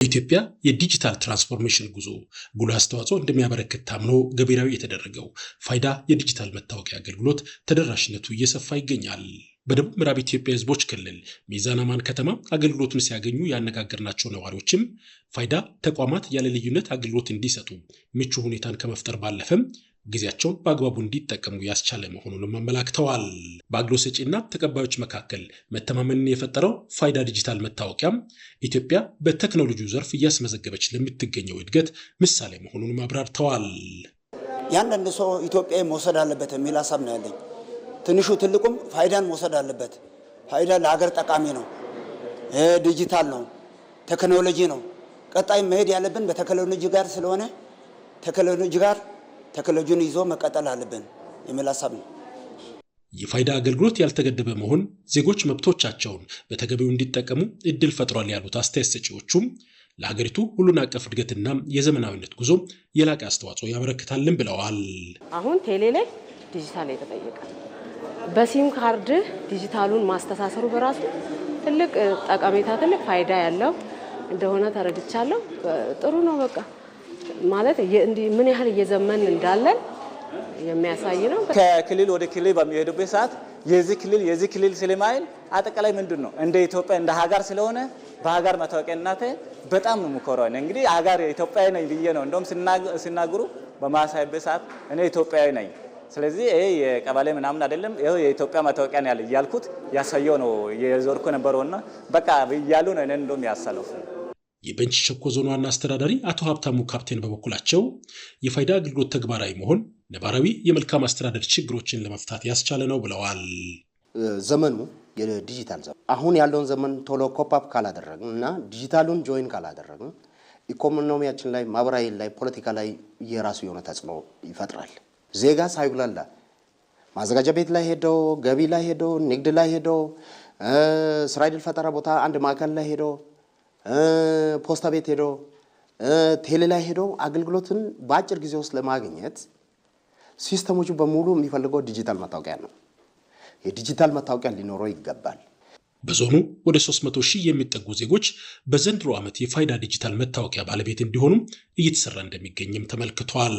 ኢትዮጵያ የዲጂታል ትራንስፎርሜሽን ጉዞ ጉልህ አስተዋጽኦ እንደሚያበረክት ታምኖ ገቢራዊ የተደረገው ፋይዳ የዲጂታል መታወቂያ አገልግሎት ተደራሽነቱ እየሰፋ ይገኛል። በደቡብ ምዕራብ ኢትዮጵያ ሕዝቦች ክልል ሚዛን አማን ከተማ አገልግሎቱን ሲያገኙ ያነጋገርናቸው ነዋሪዎችም ፋይዳ ተቋማት ያለ ልዩነት አገልግሎት እንዲሰጡ ምቹ ሁኔታን ከመፍጠር ባለፈም ጊዜያቸውን በአግባቡ እንዲጠቀሙ ያስቻለ መሆኑንም አመላክተዋል። በአገልግሎት ሰጪና ተቀባዮች መካከል መተማመንን የፈጠረው ፋይዳ ዲጂታል መታወቂያም ኢትዮጵያ በቴክኖሎጂው ዘርፍ እያስመዘገበች ለምትገኘው እድገት ምሳሌ መሆኑንም አብራርተዋል። ያንዳንድ ሰው ኢትዮጵያ መውሰድ አለበት የሚል ሐሳብ ነው ያለኝ። ትንሹ ትልቁም ፋይዳን መውሰድ አለበት። ፋይዳ ለሀገር ጠቃሚ ነው፣ ዲጂታል ነው፣ ቴክኖሎጂ ነው። ቀጣይ መሄድ ያለብን በቴክኖሎጂ ጋር ስለሆነ ቴክኖሎጂን ይዞ መቀጠል አለብን የሚል ሐሳብ ነው። የፋይዳ አገልግሎት ያልተገደበ መሆን ዜጎች መብቶቻቸውን በተገቢው እንዲጠቀሙ እድል ፈጥሯል ያሉት አስተያየት ሰጪዎቹም ለሀገሪቱ ሁሉን አቀፍ እድገትና የዘመናዊነት ጉዞ የላቀ አስተዋጽኦ ያበረክታልን ብለዋል። አሁን ቴሌ ላይ ዲጂታል የተጠየቀ በሲም ካርድ ዲጂታሉን ማስተሳሰሩ በራሱ ትልቅ ጠቀሜታ ትልቅ ፋይዳ ያለው እንደሆነ ተረድቻለሁ። ጥሩ ነው በቃ ማለት ምን ያህል እየዘመን እንዳለን የሚያሳይ ነው። ከክልል ወደ ክልል በሚሄዱበት ሰዓት የዚህ ክልል ስለማይል አጠቃላይ ምንድነው እንደ ኢትዮጵያ እንደ ሀገር ስለሆነ በሀገር መታወቂያነቴ በጣም ነው የምኮራው። እንግዲህ ሀገር ኢትዮጵያዊ ነኝ ብዬ ነው እንደውም ሲናገሩ በማሳይበት ሰዓት እኔ ኢትዮጵያዊ ነኝ፣ ስለዚህ ይሄ የቀበሌ ምናምን አይደለም ይሄ የኢትዮጵያ መታወቂያ ነው ያልኩት ያሳየው ነው የዞርኩ ነበርውና በቃ ይያሉ ነው እኔ እንደውም ያሳለፉ። የቤንች ሸኮ ዞን ዋና አስተዳዳሪ አቶ ሀብታሙ ካፕቴን በበኩላቸው የፋይዳ አገልግሎት ተግባራዊ መሆን ነባራዊ የመልካም አስተዳደር ችግሮችን ለመፍታት ያስቻለ ነው ብለዋል። ዘመኑ የዲጂታል ዘመን አሁን ያለውን ዘመን ቶሎ ኮፕ ካላደረግን እና ዲጂታሉን ጆይን ካላደረግን ኢኮኖሚያችን ላይ፣ ማህበራዊ ላይ፣ ፖለቲካ ላይ የራሱ የሆነ ተጽዕኖ ይፈጥራል። ዜጋ ሳይጉላላ ማዘጋጃ ቤት ላይ ሄዶ፣ ገቢ ላይ ሄዶ፣ ንግድ ላይ ሄዶ፣ ስራ ዕድል ፈጠራ ቦታ አንድ ማዕከል ላይ ሄዶ፣ ፖስታ ቤት ሄዶ፣ ቴሌ ላይ ሄዶ አገልግሎትን በአጭር ጊዜ ውስጥ ለማግኘት ሲስተሞቹ በሙሉ የሚፈልገው ዲጂታል መታወቂያ ነው። የዲጂታል መታወቂያ ሊኖረው ይገባል። በዞኑ ወደ 300,000 የሚጠጉ ዜጎች በዘንድሮ ዓመት የፋይዳ ዲጂታል መታወቂያ ባለቤት እንዲሆኑ እየተሰራ እንደሚገኝም ተመልክቷል።